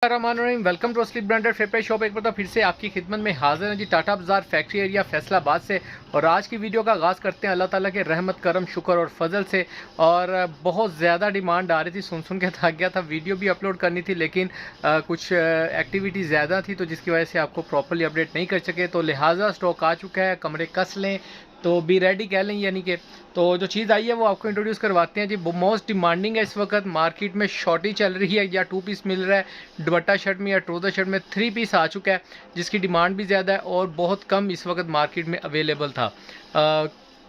Welcome to असली branded फेपर shop. एक बार फिर से आपकी खिदमत में हाजिर है जी, टाटा बाजार फैक्ट्री एरिया फैसलाबाद से। और आज की वीडियो का आगाज़ करते हैं अल्लाह ताला के रहमत करम शुक्र और फजल से। और बहुत ज़्यादा डिमांड आ रही थी, सुन के थक गया था। वीडियो भी अपलोड करनी थी लेकिन कुछ एक्टिविटी ज़्यादा थी, तो जिसकी वजह से आपको प्रॉपर्ली अपडेट नहीं कर सके। तो लिहाजा स्टॉक आ चुका है, कमरे कस लें तो बी रेडी कह लें, यानी कि तो जो चीज़ आई है वो आपको इंट्रोड्यूस करवाते हैं जी। मोस्ट डिमांडिंग है इस वक्त, मार्केट में शॉर्टी चल रही है, या 2 पीस मिल रहा है दुपट्टा शर्ट में या ट्राउज़र शर्ट में 3 पीस आ चुका है, जिसकी डिमांड भी ज़्यादा है और बहुत कम इस वक्त मार्केट में अवेलेबल था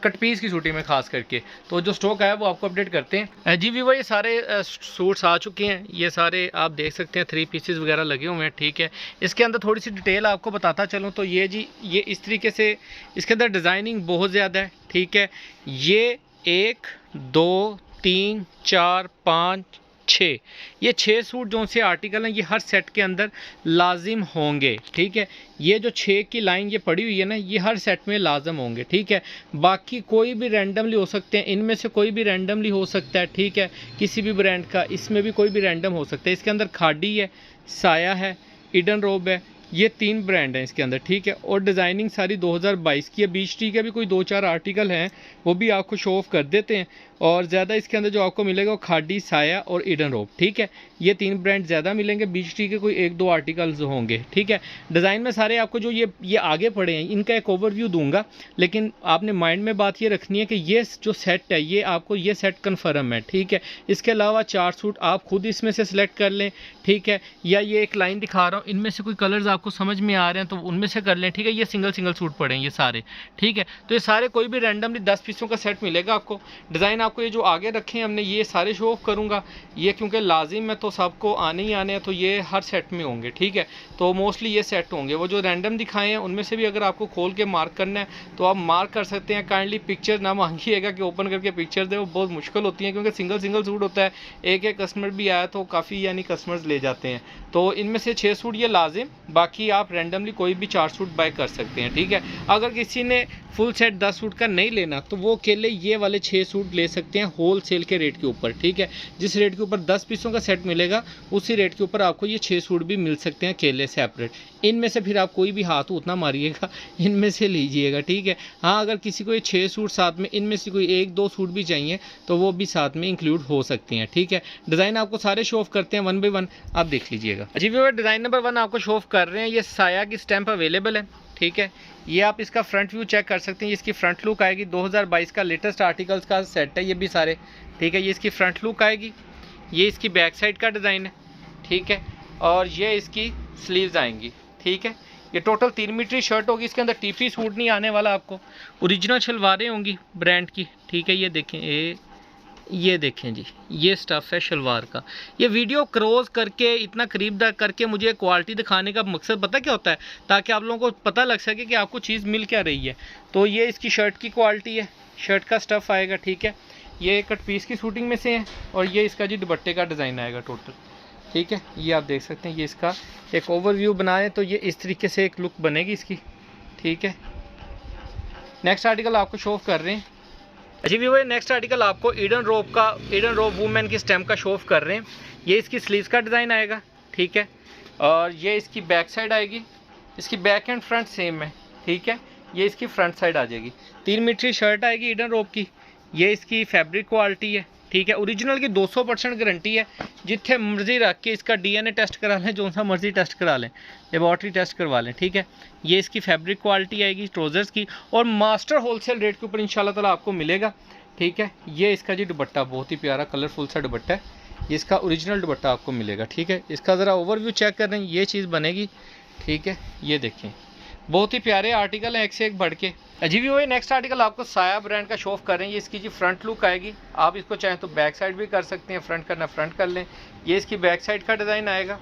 कट पीस की सूटी में खास करके। तो जो स्टॉक है वो आपको अपडेट करते हैं जी। व्यूअर, ये सारे सूट्स आ चुके हैं, ये सारे आप देख सकते हैं 3 पीसेस वगैरह लगे हुए हैं, ठीक है। इसके अंदर थोड़ी सी डिटेल आपको बताता चलूँ तो ये जी, ये इस तरीके से इसके अंदर डिज़ाइनिंग बहुत ज़्यादा है, ठीक है। ये 1 2 3 4 5 6, ये 6 सूट जो से आर्टिकल हैं, ये हर सेट के अंदर लाजिम होंगे, ठीक है। ये जो 6 की लाइन ये पड़ी हुई है ना, ये हर सेट में लाजम होंगे, ठीक है। बाकी कोई भी रैंडमली हो सकते हैं, इनमें से कोई भी रैंडमली हो सकता है, ठीक है। किसी भी ब्रांड का इसमें भी कोई भी रैंडम हो सकता है। इसके अंदर खाड़ी है, साया है, ईडन रोब है, ये 3 ब्रांड हैं इसके अंदर, ठीक है। और डिज़ाइनिंग सारी 2022 की है। बीच टी के भी कोई 2-4 आर्टिकल हैं, वो भी आपको शो ऑफ कर देते हैं। और ज़्यादा इसके अंदर जो आपको मिलेगा वो खाड़ी, साया और ईडन रोब, ठीक है। ये 3 ब्रांड ज़्यादा मिलेंगे, बीच टी के कोई 1-2 आर्टिकल्स होंगे, ठीक है। डिज़ाइन में सारे आपको जो ये आगे पड़े हैं, इनका एक ओवरव्यू दूंगा, लेकिन आपने माइंड में बात ये रखनी है कि ये जो सेट है, ये आपको ये सेट कन्फर्म है, ठीक है। इसके अलावा 4 सूट आप खुद इसमें से सिलेक्ट कर लें, ठीक है। या ये एक लाइन दिखा रहा हूँ, इनमें से कोई कलर्स आपको समझ में आ रहे हैं तो उनमें से कर लें, ठीक है। ये सिंगल सूट पड़े हैं ये सारे, ठीक है। तो ये सारे कोई भी रैंडमली 10 पीसों का सेट मिलेगा आपको। डिज़ाइन आपको ये जो आगे रखे हैं हमने, ये सारे शो ऑफ करूँगा, ये क्योंकि लाजिम है तो सबको आने ही आने हैं, तो ये हर सेट में होंगे, ठीक है। तो मोस्टली ये सेट होंगे। वो जो रैंडम दिखाए हैं उनमें से भी अगर आपको खोल के मार्क करना है तो आप मार्क कर सकते हैं। काइंडली पिक्चर ना मांगिएगा कि ओपन करके पिक्चर दे, वो बहुत मुश्किल होती हैं क्योंकि सिंगल सूट होता है। एक कस्टमर भी आया तो काफ़ी यानी कस्टमर्स ले जाते हैं। तो इनमें से 6 सूट ये लाजिम, बाकी आप रैंडमली कोई भी 4 सूट बाय कर सकते हैं, ठीक है। अगर किसी ने फुल सेट 10 सूट का नहीं लेना तो वो अकेले ये वाले 6 सूट ले सकते हैं होल सेल के रेट के ऊपर, ठीक है। जिस रेट के ऊपर 10 पीसों का सेट मिलेगा उसी रेट के ऊपर आपको ये 6 सूट भी मिल सकते हैं अकेले सेपरेट। इनमें से फिर आप कोई भी हाथ उतना मारिएगा, इनमें से लीजिएगा, ठीक है। हाँ, अगर किसी को ये 6 सूट साथ में इनमें से कोई 1-2 सूट भी चाहिए तो वो भी साथ में इंक्लूड हो सकते हैं, ठीक है। डिज़ाइन आपको सारे शो ऑफ करते हैं 1 बाय 1, आप देख लीजिएगा जी। व्यूअर, डिज़ाइन नंबर 1 आपको शो ऑफ कर रहे हैं। ये साया की स्टैंप अवेलेबल है, ठीक है। ये आप इसका फ्रंट व्यू चेक कर सकते हैं, इसकी फ्रंट लुक आएगी। 2022 का लेटेस्ट आर्टिकल्स का सेट है ये भी सारे, ठीक है। ये इसकी फ्रंट लुक आएगी, ये इसकी बैक साइड का डिज़ाइन है, ठीक है। और ये इसकी स्लीव्स आएंगी, ठीक है। ये टोटल 3 मीटर शर्ट होगी, इसके अंदर टीपी सूट नहीं आने वाला आपको। ओरिजिनल शलवारें होंगी ब्रांड की, ठीक है। ये देखें, ये देखें जी, ये स्टफ़ है शलवार का। ये वीडियो क्रॉस करके इतना करीब करके मुझे क्वालिटी दिखाने का मकसद पता क्या होता है, ताकि आप लोगों को पता लग सके कि आपको चीज़ मिल क्या रही है। तो ये इसकी शर्ट की क्वालिटी है, शर्ट का स्टफ़ आएगा, ठीक है। ये कट पीस की शूटिंग में से है। और ये इसका जी दुपट्टे का डिज़ाइन आएगा टोटल, ठीक है। ये आप देख सकते हैं, ये इसका एक ओवरव्यू बनाए तो ये इस तरीके से एक लुक बनेगी इसकी, ठीक है। नेक्स्ट आर्टिकल आपको शो ऑफ कर रहे हैं जी। व्यूअर, नेक्स्ट आर्टिकल आपको ईडन रोब वुमेन की स्टैम्प का शो ऑफ कर रहे हैं। ये इसकी स्लीव्स का डिज़ाइन आएगा, ठीक है। और ये इसकी बैक साइड आएगी, इसकी बैक एंड फ्रंट सेम है, ठीक है। ये इसकी फ्रंट साइड आ जाएगी। 3 मीटर शर्ट आएगी ईडन रोब की। ये इसकी फैब्रिक क्वालिटी है, ठीक है। ओरिजिनल की 200% गारंटी है। जितने मर्जी रख के इसका DNA टेस्ट करा लें, जो सा मर्जी टेस्ट करा लें, लेबॉर्ट्री टेस्ट करवा लें, ठीक है। ये इसकी फैब्रिक क्वालिटी आएगी ट्राउज़र्स की, और मास्टर होलसेल रेट के ऊपर इंशाल्लाह ताला आपको मिलेगा, ठीक है। ये इसका जी दुपट्टा बहुत ही प्यारा कलरफुल सा दुपट्टा है, इसका ओरिजिनल दुपट्टा आपको मिलेगा, ठीक है। इसका ज़रा ओवरव्यू चेक कर रहे हैं, ये चीज़ बनेगी, ठीक है। ये देखें, बहुत ही प्यारे आर्टिकल हैं, एक से एक बढ़ के। जी वो नेक्स्ट आर्टिकल आपको साया ब्रांड का शो ऑफ कर रहे हैं। ये इसकी जी फ्रंट लुक आएगी, आप इसको चाहें तो बैक साइड भी कर सकते हैं, फ्रंट करना फ्रंट कर लें। ये इसकी बैक साइड का डिज़ाइन आएगा,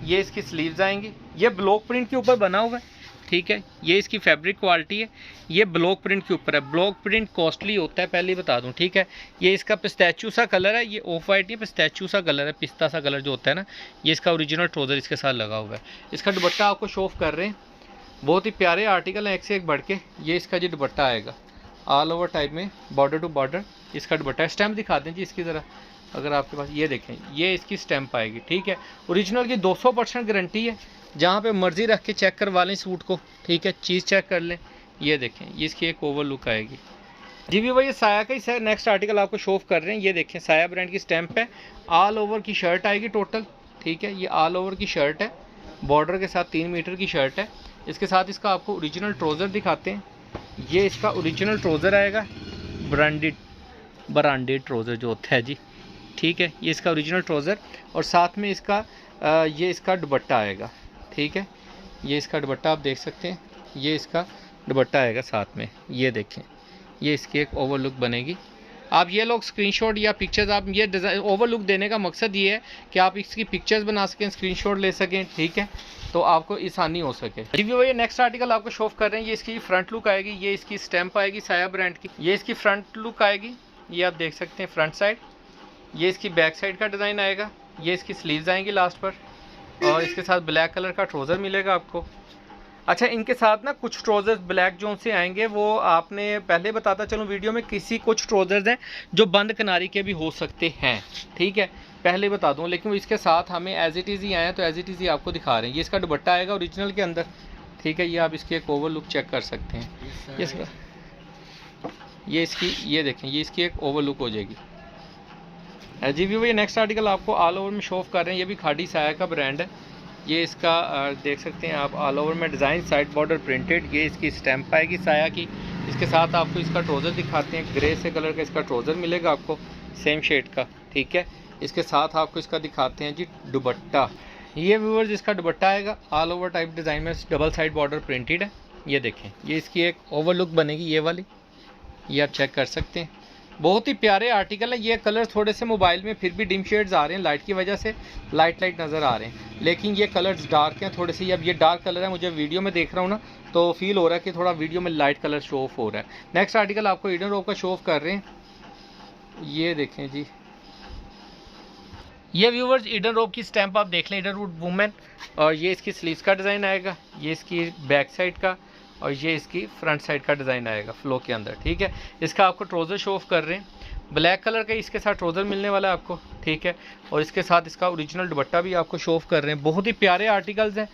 ये इसकी स्लीव्स आएंगी। ये ब्लॉक प्रिंट के ऊपर बना हुआ है, ठीक है। ये इसकी फैब्रिक क्वालिटी है, ये ब्लॉक प्रिंट के ऊपर है। ब्लॉक प्रिंट कॉस्टली होता है, पहले ही बता दूं, ठीक है। ये इसका पिस्ताचियो सा कलर है, ये ऑफ वाइट नहीं, पिस्ताचियो सा कलर है, पिस्ता सा कलर जो होता है ना। ये इसका ओरिजिनल ट्राउज़र इसके साथ लगा हुआ है। इसका दुपट्टा आपको शो ऑफ कर रहे हैं, बहुत ही प्यारे आर्टिकल हैं, एक से एक बढ़ के। ये इसका जी दुपट्टा आएगा ऑल ओवर टाइप में, बॉर्डर टू बॉर्डर इसका दुपट्टा है। स्टैम्प दिखा दें जी इसकी ज़रा, अगर आपके पास, ये देखें ये इसकी स्टैंप आएगी, ठीक है। ओरिजिनल की 200% गारंटी है, जहाँ पे मर्ज़ी रख के चेक करवा लें सूट को, ठीक है, चीज़ चेक कर लें। ये देखें ये इसकी एक ओवर लुक आएगी जी भी। ये साया का ही सर नेक्स्ट आर्टिकल आपको शो ऑफ कर रहे हैं। ये देखें साया ब्रांड की स्टैंप है, ऑल ओवर की शर्ट आएगी टोटल, ठीक है। ये ऑल ओवर की शर्ट है, बॉर्डर के साथ 3 मीटर की शर्ट है। इसके साथ इसका आपको ओरिजिनल ट्राउज़र दिखाते हैं। ये इसका ओरिजिनल ट्राउज़र आएगा, ब्रांडेड ट्राउज़र जो होता है जी, ठीक है। ये इसका ओरिजिनल ट्राउज़र और साथ में इसका ये इसका दुपट्टा आएगा, ठीक है। ये इसका दुपट्टा आप देख सकते हैं, ये इसका दुपट्टा आएगा साथ में। ये देखें ये इसकी एक ओवर लुक बनेगी। आप ये लोग स्क्रीनशॉट या पिक्चर्स, आप ये डिज़ाइन ओवर लुक देने का मकसद ये है कि आप इसकी पिक्चर्स बना सकें, स्क्रीनशॉट ले सकें, ठीक है, तो आपको आसानी हो सके। रिव्यू ये नेक्स्ट आर्टिकल आपको शो ऑफ कर रहे हैं। ये इसकी फ्रंट लुक आएगी, ये इसकी स्टैंप आएगी साया ब्रांड की। ये इसकी फ्रंट लुक आएगी, ये आप देख सकते हैं फ्रंट साइड। ये इसकी बैक साइड का डिज़ाइन आएगा। ये इसकी स्लीव्स आएंगी लास्ट पर, और इसके साथ ब्लैक कलर का ट्राउज़र मिलेगा आपको। अच्छा, इनके साथ ना कुछ ट्राउज़र्स ब्लैक जो से आएंगे वो आपने पहले बताता चलूँ वीडियो में, कुछ ट्राउज़र्स हैं जो बंद किनारी के भी हो सकते हैं, ठीक है, पहले बता दूं। लेकिन इसके साथ हमें एज इट इज़ ही आए हैं, तो एज इट इज़ ही आपको दिखा रहे हैं। ये इसका दुपट्टा आएगा ओरिजिनल के अंदर, ठीक है। ये आप इसकी एक ओवर लुक चेक कर सकते हैं। ये इसकी, ये देखें ये इसकी एक ओवर लुक हो जाएगी जी भी। ये नेक्स्ट आर्टिकल आपको ऑल ओवर में शो ऑफ कर रहे हैं। ये भी खाड़ी साया का ब्रांड है। ये इसका देख सकते हैं आप, ऑल ओवर में डिज़ाइन, साइड बॉर्डर प्रिंटेड। ये इसकी स्टैंप आएगी साया की। इसके साथ आपको इसका ट्राउज़र दिखाते हैं, ग्रे से कलर का इसका ट्राउज़र मिलेगा आपको, सेम शेड का, ठीक है। इसके साथ आपको इसका दिखाते हैं जी दुपट्टा। ये व्यूअर्स इसका दुपट्टा आएगा, ऑल ओवर टाइप डिज़ाइन में, डबल साइड बॉर्डर प्रिंटेड है। ये देखें ये इसकी एक ओवर लुक बनेगी, ये वाली, ये आप चेक कर सकते हैं। बहुत ही प्यारे आर्टिकल है। ये कलर थोड़े से मोबाइल में फिर भी डिम शेड्स आ रहे हैं, लाइट की वजह से लाइट नज़र आ रहे हैं, लेकिन ये कलर्स डार्क हैं थोड़े से। अब ये डार्क कलर है, मुझे वीडियो में देख रहा हूँ ना, तो फील हो रहा है कि थोड़ा वीडियो में लाइट कलर शो ऑफ हो रहा है। नेक्स्ट आर्टिकल आपको ईडन रोब का शो ऑफ कर रहे हैं। ये देखें जी, ये व्यूवर्स ईडन रोब की स्टैंप आप देख लें, ईडन रोब वुमेन। और ये इसकी स्लीव्स का डिज़ाइन आएगा, ये इसकी बैक साइड का, और ये इसकी फ्रंट साइड का डिज़ाइन आएगा फ्लो के अंदर, ठीक है। इसका आपको ट्राउज़र शो ऑफ कर रहे हैं, ब्लैक कलर का इसके साथ ट्राउज़र मिलने वाला है आपको, ठीक है। और इसके साथ इसका ओरिजिनल दुपट्टा भी आपको शो ऑफ कर रहे हैं। बहुत ही प्यारे आर्टिकल्स हैं,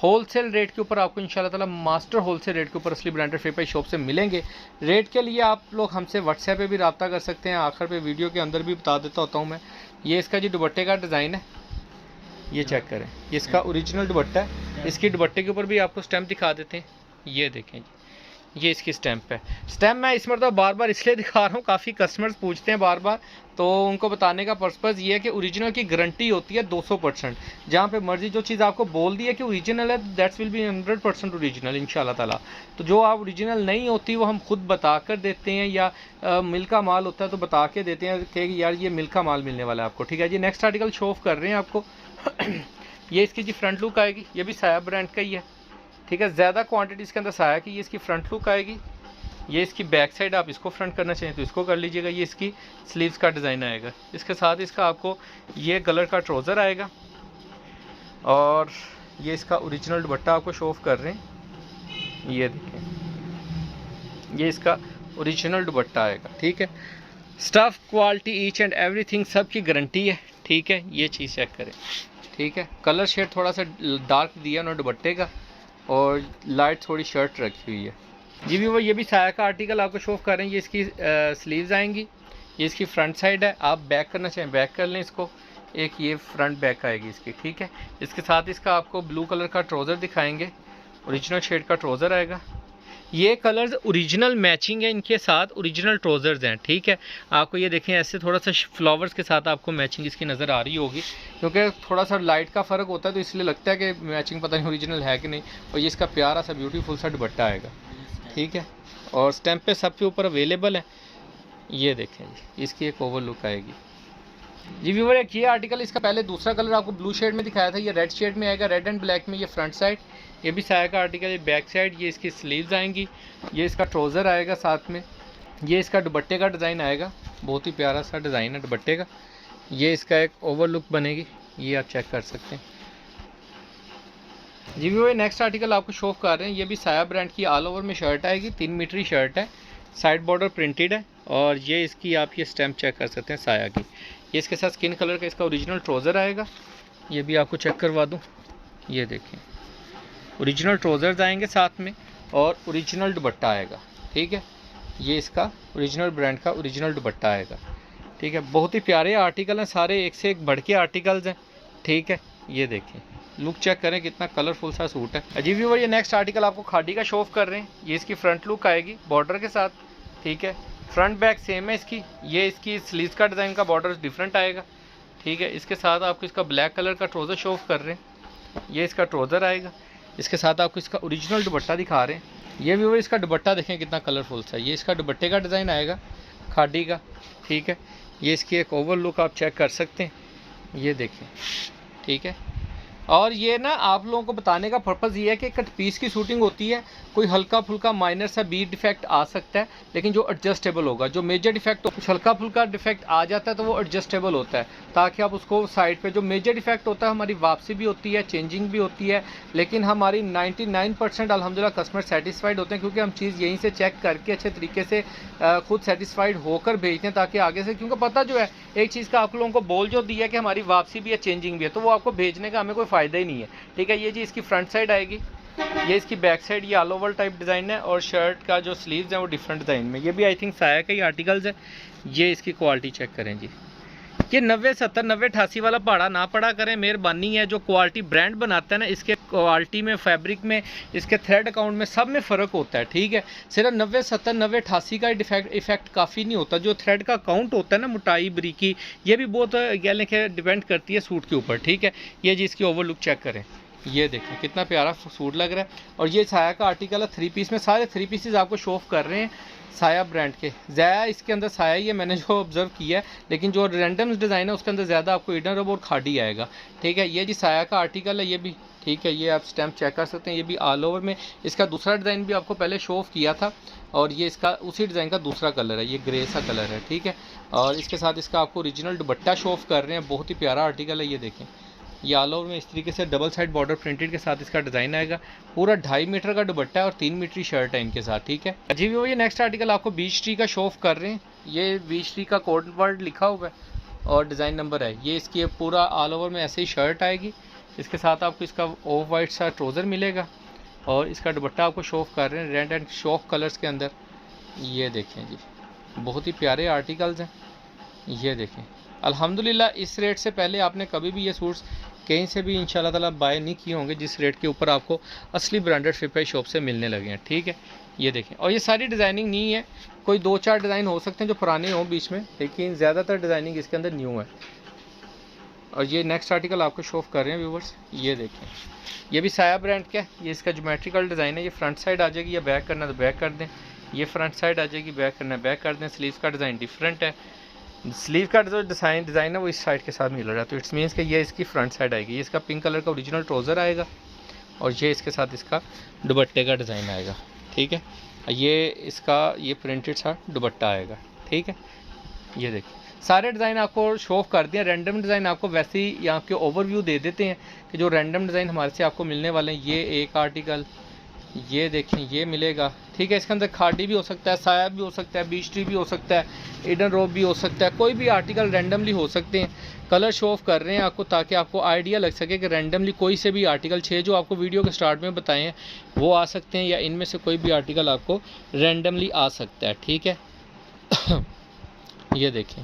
होलसेल रेट के ऊपर आपको इंशाल्लाह ताला, मास्टर होलसेल रेट के ऊपर असली ब्रांडेड फेपाई शॉप से मिलेंगे। रेट के लिए आप लोग हमसे व्हाट्सएप पे भी रब्ता कर सकते हैं, आखिर पे वीडियो के अंदर भी बता देता होता हूँ मैं। ये इसका जी दुपट्टे का डिज़ाइन है, ये चेक करें, ये इसका ओरिजिनल दुपट्टा है। इसकी दुपट्टे के ऊपर भी आपको स्टैंप दिखा देते हैं, ये देखें ये इसकी स्टैंप है। स्टैंप मैं इस मरतबा बार बार इसलिए दिखा रहा हूँ, काफ़ी कस्टमर्स पूछते हैं बार बार, तो उनको बताने का पर्पज़ ये है कि ओरिजिनल की गारंटी होती है 200%। जहाँ पे मर्जी जो चीज़ आपको बोल दी है कि ओरिजिनल है, दैट्स विल बी 100% ओरिजिनल इंशाल्लाह ताला। तो जो आप ओरिजिनल नहीं होती वो हम खुद बता कर देते हैं, या मिल का माल होता है तो बता के देते हैं कि यार ये मिल का माल मिलने वाला है आपको, ठीक है जी। नेक्स्ट आर्टिकल शो ऑफ कर रहे हैं आपको। ये इसकी जी फ्रंट लुक आएगी, ये भी साया ब्रांड का ही है, ठीक है। ज़्यादा क्वांटिटी इसके अंदर साया की। ये इसकी फ्रंट लुक आएगी, ये इसकी बैक साइड, आप इसको फ्रंट करना चाहिए तो इसको कर लीजिएगा। ये इसकी स्लीव्स का डिज़ाइन आएगा। इसके साथ इसका आपको ये कलर का ट्राउज़र आएगा, और ये इसका ओरिजिनल दुपट्टा आपको शो ऑफ कर रहे हैं। ये देखें ये इसका ओरिजिनल दुपट्टा आएगा, ठीक है। Stuff quality each and everything सब की गारंटी है, ठीक है। ये चीज़ चेक करें, ठीक है। कलर शेड थोड़ा सा डार्क दिया उन्होंने दुपट्टे का, और लाइट थोड़ी शर्ट रखी हुई है जी भी। वो ये भी साया का आर्टिकल आपको शो ऑफ कर रहे हैं। ये इसकी स्लीव्स आएंगी, ये इसकी फ्रंट साइड है। आप बैक करना चाहें बैक कर लें इसको, एक ये फ्रंट बैक आएगी इसकी, ठीक है। इसके साथ इसका आपको ब्लू कलर का ट्राउज़र दिखाएंगे, ओरिजिनल शेड का ट्राउज़र आएगा। ये कलर्स ओरिजिनल मैचिंग है, इनके साथ ओरिजिनल ट्राउज़र्स हैं, ठीक है। आपको ये देखें ऐसे थोड़ा सा फ्लावर्स के साथ आपको मैचिंग इसकी नज़र आ रही होगी, क्योंकि थोड़ा सा लाइट का फ़र्क होता है तो इसलिए लगता है कि मैचिंग पता नहीं ओरिजिनल है कि नहीं। और ये इसका प्यारा सा ब्यूटीफुल सा दुपट्टा आएगा, ठीक है। और स्टैंप पे सबके ऊपर अवेलेबल है। ये देखें जी, इसकी एक ओवर लुक आएगी जी व्यूअर। एक ये आर्टिकल, इसका पहले दूसरा कलर आपको ब्लू शेड में दिखाया था, ये रेड शेड में आएगा, रेड एंड ब्लैक में। ये फ्रंट साइड, ये भी साया का आर्टिकल। ये बैक साइड, ये इसकी स्लीव्स आएंगी, ये इसका ट्राउज़र आएगा साथ में। ये इसका दुपट्टे का डिज़ाइन आएगा, बहुत ही प्यारा सा डिज़ाइन है दुपट्टे का। ये इसका एक ओवर लुक बनेगी, ये आप चेक कर सकते हैं जी व्यूअर। नेक्स्ट आर्टिकल आपको शो ऑफ कर रहे हैं। ये भी साया ब्रांड की ऑल ओवर में शर्ट आएगी, 3 मीटरी शर्ट है, साइड बॉर्डर प्रिंटेड है, और ये इसकी आप ये स्टैम्प चेक कर सकते हैं साया की। ये इसके साथ स्किन कलर का इसका ओरिजिनल ट्राउज़र आएगा, ये भी आपको चेक करवा दूँ। ये देखें ओरिजिनल ट्राउज़र्स आएंगे साथ में और ओरिजिनल दुपट्टा आएगा। ठीक है, ये इसका ओरिजिनल ब्रांड का ओरिजिनल दुपट्टा आएगा। ठीक है, बहुत ही प्यारे आर्टिकल हैं, सारे एक से एक बढ़ के आर्टिकल्स हैं। ठीक है, ये देखें लुक चेक करें कितना कलरफुल सा सूट है। अजीब व्यूअर, ये नेक्स्ट आर्टिकल आपको खादी का शो ऑफ कर रहे हैं। ये इसकी फ्रंट लुक आएगी बॉर्डर के साथ। ठीक है, फ्रंट बैक सेम है इसकी। ये इसकी स्लीव्स का डिज़ाइन का बॉर्डर डिफरेंट आएगा। ठीक है, इसके साथ आपको इसका ब्लैक कलर का ट्राउज़र शो ऑफ कर रहे हैं। ये इसका ट्राउज़र आएगा, इसके साथ आपको इसका ओरिजिनल दुपट्टा दिखा रहे हैं। ये व्यूअर इसका दुपट्टा देखें कितना कलरफुल सा। ये इसका दुपट्टे का डिज़ाइन आएगा खादी का। ठीक है, ये इसकी एक ओवर लुक आप चेक कर सकते हैं, ये देखें। ठीक है, और ये ना आप लोगों को बताने का पर्पज़ ये है कि कट पीस की शूटिंग होती है, कोई हल्का फुल्का माइनर सा बीट डिफेक्ट आ सकता है, लेकिन जो एडजस्टेबल होगा। जो मेजर डिफेक्ट तो कुछ हल्का फुल्का डिफेक्ट आ जाता है तो वो एडजस्टेबल होता है, ताकि आप उसको साइड पे। जो मेजर डिफेक्ट होता है हमारी वापसी भी होती है, चेंजिंग भी होती है, लेकिन हमारी 99% अल्हम्दुलिल्लाह कस्टमर सेटिस्फाइड होते हैं, क्योंकि हम चीज़ यहीं से चेक करके अच्छे तरीके से खुद सेटिस्फाइड होकर भेजते हैं, ताकि आगे से, क्योंकि पता जो है एक चीज़ का आप लोगों को बोल जो दिया कि हमारी वापसी भी है, चेंजिंग भी है, तो वो आपको भेजने का हमें कोई फ़ायदा ही नहीं है। ठीक है, ये जी इसकी फ्रंट साइड आएगी, ये इसकी बैक साइड, ये ऑल ओवर टाइप डिज़ाइन है, और शर्ट का जो स्लीव्स हैं वो डिफरेंट डिज़ाइन में। ये भी आई थिंक साया का ही आर्टिकल्स है। ये इसकी क्वालिटी चेक करें जी, ये 90 70 90 88 वाला पहाड़ा ना पड़ा करें, मेहरबानी है। जो क्वालिटी ब्रांड बनाता है ना, इसके क्वालिटी में, फैब्रिक में, इसके थ्रेड अकाउंट में, सब में फ़र्क होता है। ठीक है, सिर्फ 90 70 90 88 का इफेक्ट काफ़ी नहीं होता। जो थ्रेड का काउंट होता है ना, मोटाई बरीकी, ये भी बहुत गैलें के डिपेंड करती है सूट के ऊपर। ठीक है, ये जी इसकी ओवर लुक चेक करें, ये देखें कितना प्यारा सूट लग रहा है। और ये साया का आर्टिकल है, 3 पीस में। सारे 3 पीसेज आपको शो ऑफ कर रहे हैं साया ब्रांड के। ज़्यादा इसके अंदर साया ही है, मैंने जो ऑब्जर्व किया है, लेकिन जो रैंडम डिज़ाइन है उसके अंदर ज़्यादा आपको इडन रब और खादी आएगा। ठीक है, ये जी साया का आर्टिकल है, ये भी। ठीक है, ये आप स्टैम्प चेक कर सकते हैं। ये भी ऑल ओवर में, इसका दूसरा डिज़ाइन भी आपको पहले शो ऑफ किया था, और ये इसका उसी डिज़ाइन का दूसरा कलर है, ये ग्रे सा कलर है। ठीक है, और इसके साथ इसका आपको ओरिजिनल दुपट्टा शो ऑफ कर रहे हैं। बहुत ही प्यारा आर्टिकल है, ये देखें। ये ऑल ओवर में इस तरीके से डबल साइड बॉर्डर प्रिंटेड के साथ इसका डिज़ाइन आएगा। पूरा 2.5 मीटर का दुपट्टा है और 3 मीटर की शर्ट है इनके साथ। ठीक है जी, वो ये नेक्स्ट आर्टिकल आपको बीच ट्री का शो ऑफ कर रहे हैं। ये बीच ट्री का कोड वर्ड लिखा हुआ है और डिज़ाइन नंबर है। ये इसकी पूरा ऑल ओवर में ऐसे ही शर्ट आएगी, इसके साथ आपको इसका ऑफ वाइट सा ट्राउज़र मिलेगा, और इसका दुपट्टा आपको शो ऑफ कर रहे हैं रेड एंड शॉफ कलर्स के अंदर। ये देखें जी, बहुत ही प्यारे आर्टिकल्स हैं। ये देखें, अल्हम्दुलिल्लाह इस रेट से पहले आपने कभी भी ये सूट्स कहीं से भी इंशाल्लाह ताला बाय नहीं किए होंगे, जिस रेट के ऊपर आपको असली ब्रांडेड फिपाई शॉप से मिलने लगे हैं। ठीक है, ये देखें, और ये सारी डिज़ाइनिंग नहीं है, कोई 2-4 डिज़ाइन हो सकते हैं जो पुराने हों बीच में, लेकिन ज़्यादातर डिज़ाइनिंग इसके अंदर न्यू है। और ये नेक्स्ट आर्टिकल आपको शो ऑफ कर रहे हैं व्यूवर्स, ये देखें, ये भी साया ब्रांड का है। ये इसका ज्योमेट्रिकल डिज़ाइन है। ये फ्रंट साइड आ जाएगी, या बैक करना तो बैक कर दें, ये फ्रंट साइड आ जाएगी, बैक करना बैक कर दें। स्लीव का डिज़ाइन डिफरेंट है, स्लीव का जो डिज़ाइन है वो इस साइड के साथ मिल रहा है, तो इट्स मीन्स कि ये इसकी फ्रंट साइड आएगी। ये इसका पिंक कलर का ओरिजिनल ट्राउज़र आएगा, और ये इसके साथ इसका दुपट्टे का डिज़ाइन आएगा। ठीक है, ये इसका ये प्रिंटेड सा दुपट्टा आएगा। ठीक है, ये देखिए सारे डिज़ाइन आपको शो ऑफ कर दिया। रैंडम डिज़ाइन आपको वैसे ही यहाँ के ओवरव्यू दे देते हैं कि जो रैंडम डिज़ाइन हमारे से आपको मिलने वाले हैं। ये एक आर्टिकल, ये देखें, ये मिलेगा। ठीक है, इसके अंदर खादी भी हो सकता है, साया भी हो सकता है, बीच ट्री भी हो सकता है, इडन रोब भी हो सकता है, कोई भी आर्टिकल रैंडमली हो सकते हैं। कलर शो ऑफ कर रहे हैं आपको, ताकि आपको आइडिया लग सके कि रैंडमली कोई से भी आर्टिकल 6 जो आपको वीडियो के स्टार्ट में बताए हैं वो आ सकते हैं, या इनमें से कोई भी आर्टिकल आपको रैंडमली आ सकता है। ठीक है ये देखें,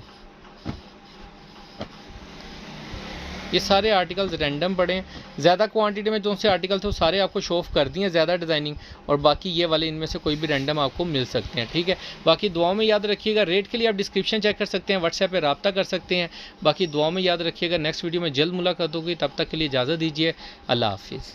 ये सारे आर्टिकल्स रैंडम पड़े हैं। ज़्यादा क्वांटिटी में जो से आर्टिकल थे वो सारे आपको शो ऑफ कर दिए हैं, ज़्यादा डिज़ाइनिंग, और बाकी ये वाले इनमें से कोई भी रैंडम आपको मिल सकते हैं। ठीक है, बाकी दुआओं में याद रखिएगा। रेट के लिए आप डिस्क्रिप्शन चेक कर सकते हैं, व्हाट्सएप पे रब्ता कर सकते हैं। बाकी दुआओं में याद रखिएगा। नेक्स्ट वीडियो में जल्द मुलाकात होगी, तब तक के लिए इजाज़त दीजिए। अल्लाह हाफिज़।